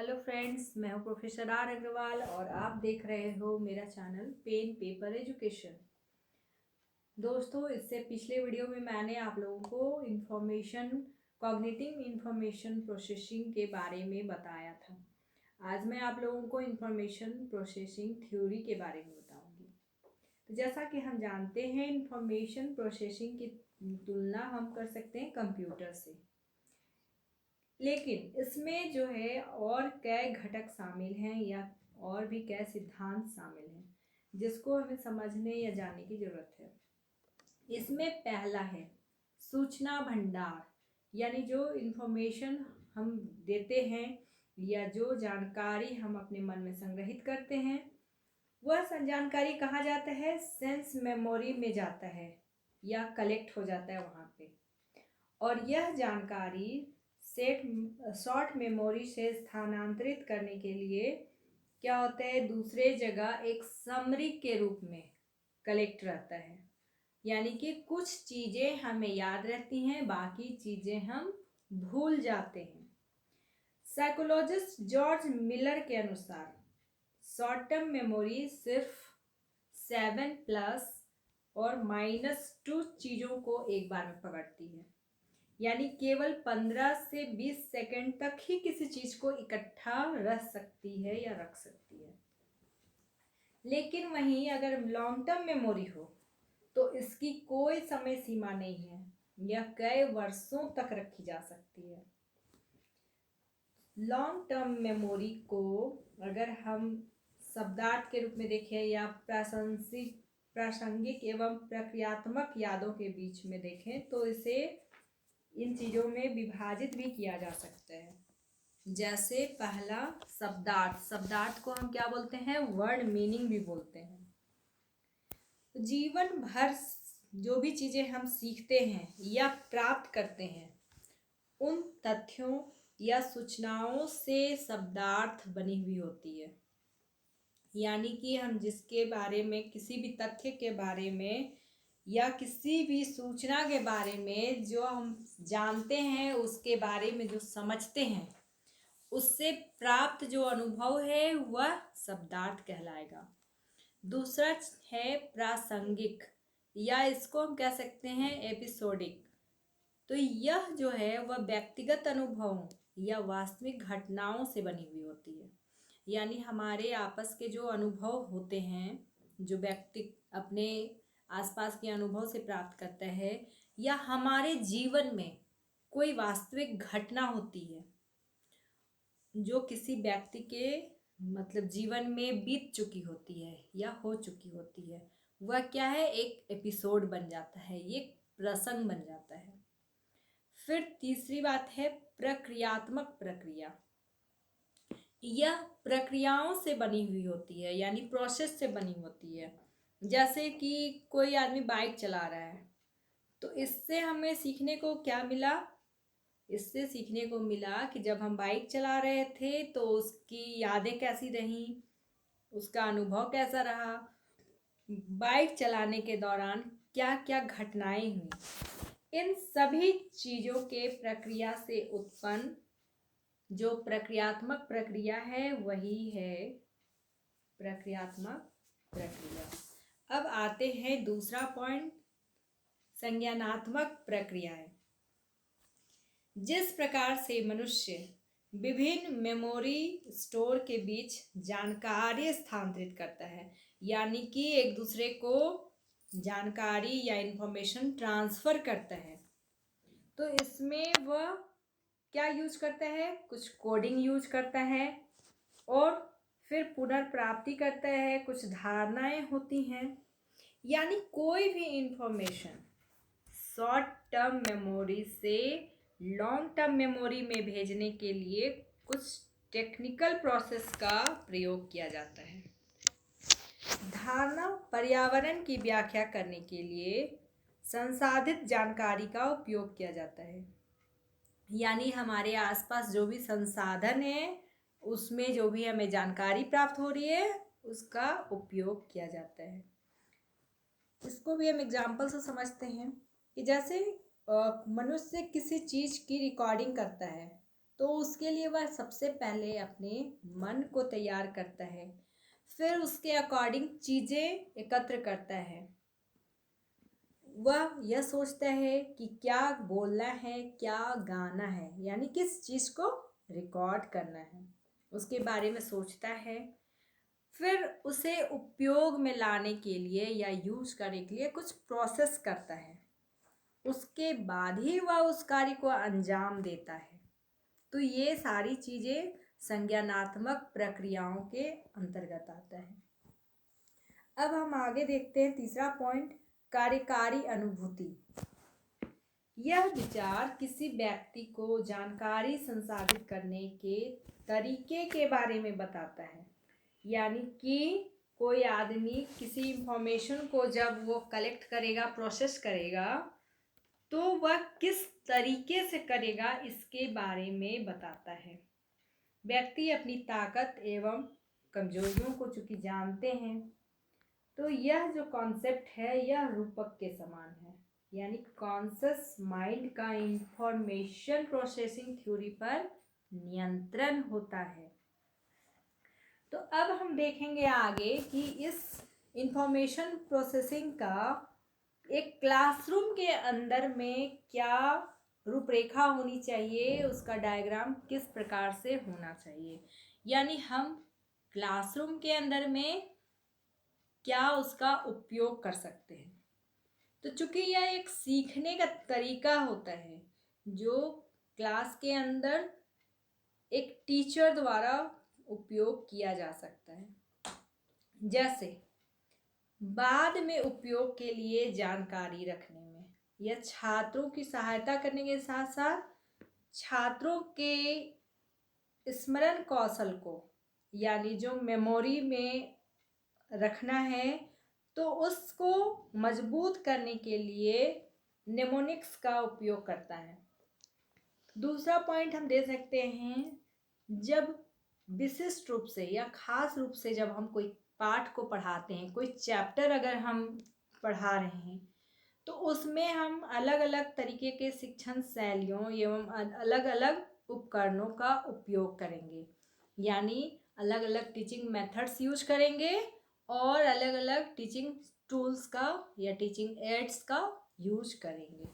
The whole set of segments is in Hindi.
हेलो फ्रेंड्स, मैं हूं प्रोफेसर आर अग्रवाल और आप देख रहे हो मेरा चैनल पेन पेपर एजुकेशन। दोस्तों, इससे पिछले वीडियो में मैंने आप लोगों को कॉग्निटिव इंफॉर्मेशन प्रोसेसिंग के बारे में बताया था। आज मैं आप लोगों को इंफॉर्मेशन प्रोसेसिंग थ्योरी के बारे में बताऊंगी। तो जैसा कि हम जानते हैं, इंफॉर्मेशन प्रोसेसिंग की तुलना हम कर सकते हैं कंप्यूटर से, लेकिन इसमें जो है और कई घटक शामिल हैं या और भी कई सिद्धांत शामिल हैं जिसको हमें समझने या जानने की ज़रूरत है। इसमें पहला है सूचना भंडार, यानी जो इंफॉर्मेशन हम देते हैं या जो जानकारी हम अपने मन में संग्रहित करते हैं, वह जानकारी कहाँ जाता है? सेंस मेमोरी में जाता है या कलेक्ट हो जाता है वहाँ पे। और यह जानकारी शॉर्ट मेमोरी से स्थानांतरित करने के लिए क्या होता है, दूसरे जगह एक समरी के रूप में कलेक्ट रहता है। यानी कि कुछ चीज़ें हमें याद रहती हैं, बाकी चीज़ें हम भूल जाते हैं। साइकोलॉजिस्ट जॉर्ज मिलर के अनुसार शॉर्ट टर्म मेमोरी सिर्फ 7+ और -2 चीज़ों को एक बार में पकड़ती है, यानी केवल 15 से 20 सेकंड तक ही किसी चीज को इकट्ठा रख सकती है या रख सकती है। लेकिन वहीं अगर लॉन्ग टर्म मेमोरी हो तो इसकी कोई समय सीमा नहीं है, यह कई वर्षों तक रखी जा सकती है। लॉन्ग टर्म मेमोरी को अगर हम शब्दार्थ के रूप में देखें या प्रासंगिक एवं प्रक्रियात्मक यादों के बीच में देखें तो इसे इन चीज़ों में विभाजित भी किया जा सकता है। जैसे पहला शब्दार्थ को हम क्या बोलते हैं? वर्ड मीनिंग भी बोलते हैं। तो जीवन भर जो भी चीज़ें हम सीखते हैं या प्राप्त करते हैं, उन तथ्यों या सूचनाओं से शब्दार्थ बनी हुई होती है। यानी कि हम जिसके बारे में, किसी भी तथ्य के बारे में या किसी भी सूचना के बारे में जो हम जानते हैं, उसके बारे में जो समझते हैं, उससे प्राप्त जो अनुभव है वह शब्दार्थ कहलाएगा। दूसरा है प्रासंगिक, या इसको हम कह सकते हैं एपिसोडिक। तो यह जो है वह व्यक्तिगत अनुभवों या वास्तविक घटनाओं से बनी हुई होती है। यानी हमारे आपस के जो अनुभव होते हैं, जो व्यक्ति अपने आसपास के अनुभव से प्राप्त करता है, या हमारे जीवन में कोई वास्तविक घटना होती है जो किसी व्यक्ति के जीवन में बीत चुकी होती है या हो चुकी होती है, वह क्या है? एक एपिसोड बन जाता है, ये प्रसंग बन जाता है। फिर तीसरी बात है प्रक्रियात्मक प्रक्रिया। यह प्रक्रियाओं से बनी हुई होती है, यानी प्रोसेस से बनी होती है। जैसे कि कोई आदमी बाइक चला रहा है, तो इससे हमें सीखने को क्या मिला? इससे सीखने को मिला कि जब हम बाइक चला रहे थे तो उसकी यादें कैसी रहीं, उसका अनुभव कैसा रहा, बाइक चलाने के दौरान क्या क्या घटनाएं हुई। इन सभी चीज़ों के प्रक्रिया से उत्पन्न जो प्रक्रियात्मक प्रक्रिया है, वही है प्रक्रियात्मक प्रक्रिया। अब आते हैं दूसरा पॉइंट, संज्ञानात्मक प्रक्रियाएं। जिस प्रकार से मनुष्य विभिन्न मेमोरी स्टोर के बीच जानकारी स्थानांतरित करता है, यानी कि एक दूसरे को जानकारी या इंफॉर्मेशन ट्रांसफ़र करता है, तो इसमें वह क्या यूज करता है? कुछ कोडिंग यूज करता है और फिर पुनर्प्राप्ति करता है, कुछ धारणाएं होती हैं। यानी कोई भी इंफॉर्मेशन शॉर्ट टर्म मेमोरी से लॉन्ग टर्म मेमोरी में भेजने के लिए कुछ टेक्निकल प्रोसेस का प्रयोग किया जाता है। धारणा पर्यावरण की व्याख्या करने के लिए संसाधित जानकारी का उपयोग किया जाता है। यानी हमारे आसपास जो भी संसाधन है, उसमें जो भी हमें जानकारी प्राप्त हो रही है, उसका उपयोग किया जाता है। इसको भी हम एग्जाम्पल से समझते हैं कि जैसे मनुष्य किसी चीज़ की रिकॉर्डिंग करता है तो उसके लिए वह सबसे पहले अपने मन को तैयार करता है, फिर उसके अकॉर्डिंग चीज़ें एकत्र करता है। वह यह सोचता है कि क्या बोलना है, क्या गाना है, यानी किस चीज़ को रिकॉर्ड करना है, उसके बारे में सोचता है। फिर उसे उपयोग में लाने के लिए या यूज करने के लिए कुछ प्रोसेस करता है, उसके बाद ही वह उस कार्य को अंजाम देता है। तो ये सारी चीज़ें संज्ञानात्मक प्रक्रियाओं के अंतर्गत आता है। अब हम आगे देखते हैं तीसरा पॉइंट, कार्यकारी अनुभूति। यह विचार किसी व्यक्ति को जानकारी संसाधित करने के तरीके के बारे में बताता है, यानी कि कोई आदमी किसी इंफॉर्मेशन को जब वो कलेक्ट करेगा, प्रोसेस करेगा, तो वह किस तरीके से करेगा इसके बारे में बताता है। व्यक्ति अपनी ताकत एवं कमजोरियों को चूंकि जानते हैं, तो यह जो कॉन्सेप्ट है यह रूपक के समान है, यानी कॉन्शस माइंड का इंफॉर्मेशन प्रोसेसिंग थ्योरी पर नियंत्रण होता है। तो अब हम देखेंगे आगे कि इस इंफॉर्मेशन प्रोसेसिंग का एक क्लासरूम के अंदर में क्या रूपरेखा होनी चाहिए, उसका डायग्राम किस प्रकार से होना चाहिए, यानी हम क्लासरूम के अंदर में क्या उसका उपयोग कर सकते हैं। तो चूंकि यह एक सीखने का तरीका होता है जो क्लास के अंदर एक टीचर द्वारा उपयोग किया जा सकता है, जैसे बाद में उपयोग के लिए जानकारी रखने में या छात्रों की सहायता करने के साथ साथ छात्रों के स्मरण कौशल को, यानी जो मेमोरी में रखना है, तो उसको मजबूत करने के लिए नेमोनिक्स का उपयोग करता है। दूसरा पॉइंट हम दे सकते हैं, जब विशिष्ट रूप से या खास रूप से जब हम कोई पाठ को पढ़ाते हैं, कोई चैप्टर अगर हम पढ़ा रहे हैं, तो उसमें हम अलग अलग तरीके के शिक्षण शैलियों एवं अलग अलग उपकरणों का उपयोग करेंगे, यानी अलग अलग टीचिंग मेथड्स यूज करेंगे और अलग अलग टीचिंग टूल्स का या टीचिंग एड्स का यूज करेंगे।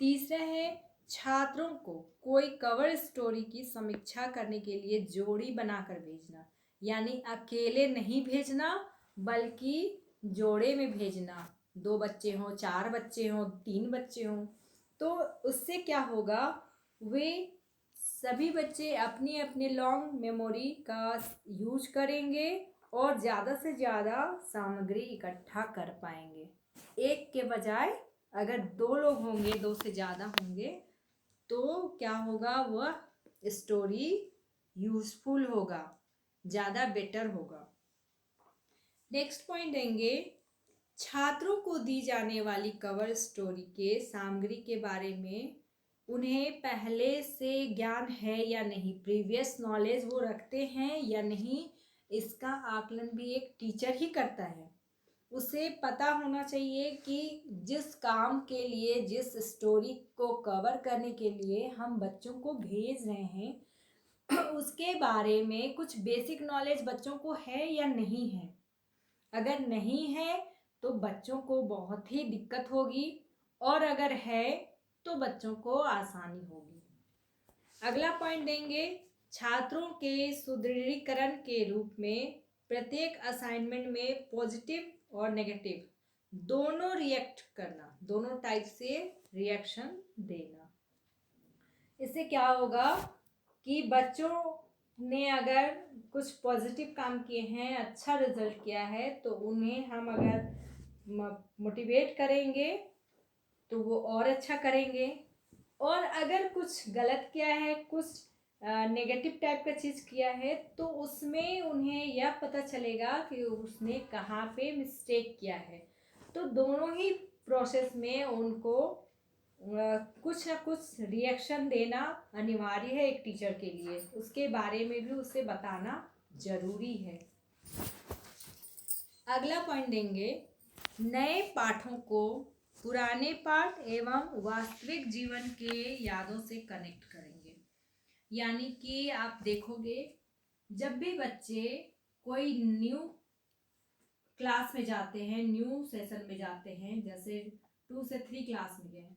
तीसरा है छात्रों को कोई कवर स्टोरी की समीक्षा करने के लिए जोड़ी बनाकर भेजना, यानी अकेले नहीं भेजना बल्कि जोड़े में भेजना। 2 बच्चे हों, 4 बच्चे हों, 3 बच्चे हों, तो उससे क्या होगा, वे सभी बच्चे अपनी अपनी लॉन्ग मेमोरी का यूज करेंगे और ज़्यादा से ज़्यादा सामग्री इकट्ठा कर पाएंगे। एक के बजाय अगर 2 लोग होंगे, 2 से ज़्यादा होंगे, तो क्या होगा, वह स्टोरी यूजफुल होगा, ज़्यादा बेटर होगा। नेक्स्ट पॉइंट देंगे, छात्रों को दी जाने वाली कवर स्टोरी के सामग्री के बारे में उन्हें पहले से ज्ञान है या नहीं, प्रीवियस नॉलेज वो रखते हैं या नहीं, इसका आकलन भी एक टीचर ही करता है। उसे पता होना चाहिए कि जिस काम के लिए, जिस स्टोरी को कवर करने के लिए हम बच्चों को भेज रहे हैं उसके बारे में कुछ बेसिक नॉलेज बच्चों को है या नहीं है। अगर नहीं है तो बच्चों को बहुत ही दिक्कत होगी, और अगर है तो बच्चों को आसानी होगी। अगला पॉइंट देंगे, छात्रों के सुदृढ़ीकरण के रूप में प्रत्येक असाइनमेंट में पॉजिटिव और नेगेटिव दोनों रिएक्ट करना, दोनों टाइप से रिएक्शन देना। इससे क्या होगा कि बच्चों ने अगर कुछ पॉजिटिव काम किए हैं, अच्छा रिजल्ट किया है, तो उन्हें हम अगर मोटिवेट करेंगे तो वो और अच्छा करेंगे, और अगर कुछ गलत किया है, कुछ नेगेटिव टाइप का चीज़ किया है, तो उसमें उन्हें यह पता चलेगा कि उसने कहाँ पे मिस्टेक किया है। तो दोनों ही प्रोसेस में उनको कुछ ना कुछ रिएक्शन देना अनिवार्य है एक टीचर के लिए, उसके बारे में भी उसे बताना जरूरी है। अगला पॉइंट देंगे, नए पाठों को पुराने पाठ एवं वास्तविक जीवन के यादों से कनेक्ट करेंगे। यानी कि आप देखोगे जब भी बच्चे कोई न्यू क्लास में जाते हैं, न्यू सेशन में जाते हैं, जैसे 2 से 3 क्लास में गए,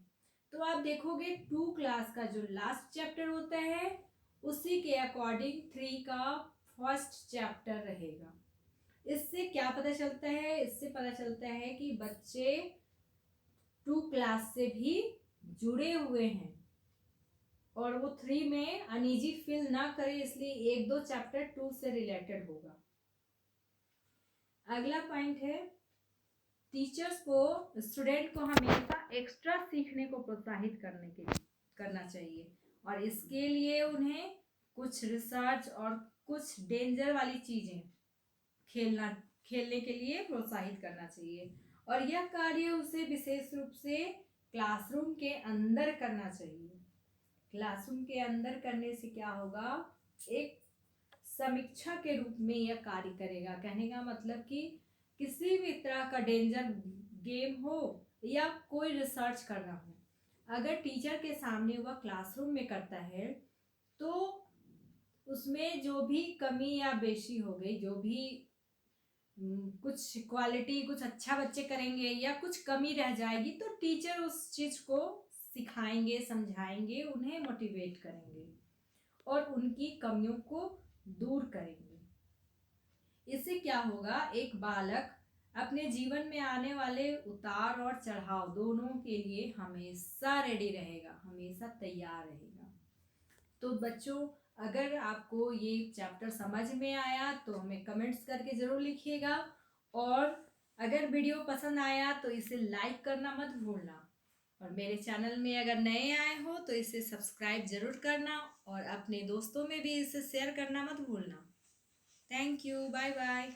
तो आप देखोगे 2 क्लास का जो लास्ट चैप्टर होता है उसी के अकॉर्डिंग 3 का फर्स्ट चैप्टर रहेगा। इससे क्या पता चलता है? इससे पता चलता है कि बच्चे 2 क्लास से भी जुड़े हुए हैं और वो 3 में अनईजी फील ना करे, इसलिए 1-2 चैप्टर 2 से रिलेटेड होगा। अगला पॉइंट है, टीचर्स को स्टूडेंट को हमेशा एक्स्ट्रा सीखने को प्रोत्साहित करना चाहिए और इसके लिए उन्हें कुछ रिसर्च और कुछ डेंजर वाली चीजें खेलने के लिए प्रोत्साहित करना चाहिए और यह कार्य उसे विशेष रूप से क्लासरूम के अंदर करना चाहिए। क्लासरूम के अंदर करने से क्या होगा, एक समीक्षा के रूप में यह कार्य करेगा। कहने का मतलब कि किसी भी तरह का डेंजर गेम हो या कोई रिसर्च करना हो, अगर टीचर के सामने वह क्लासरूम में करता है तो उसमें जो भी कमी या बेशी हो गई, जो भी कुछ क्वालिटी कुछ अच्छा बच्चे करेंगे या कुछ कमी रह जाएगी, तो टीचर उस चीज को सिखाएंगे, समझाएंगे, उन्हें मोटिवेट करेंगे और उनकी कमियों को दूर करेंगे। इससे क्या होगा, एक बालक अपने जीवन में आने वाले उतार और चढ़ाव दोनों के लिए हमेशा रेडी रहेगा, हमेशा तैयार रहेगा। तो बच्चों, अगर आपको ये चैप्टर समझ में आया तो हमें कमेंट्स करके ज़रूर लिखिएगा और अगर वीडियो पसंद आया तो इसे लाइक करना मत भूलना और मेरे चैनल में अगर नए आए हो तो इसे सब्सक्राइब ज़रूर करना और अपने दोस्तों में भी इसे शेयर करना मत भूलना। Thank you, bye bye.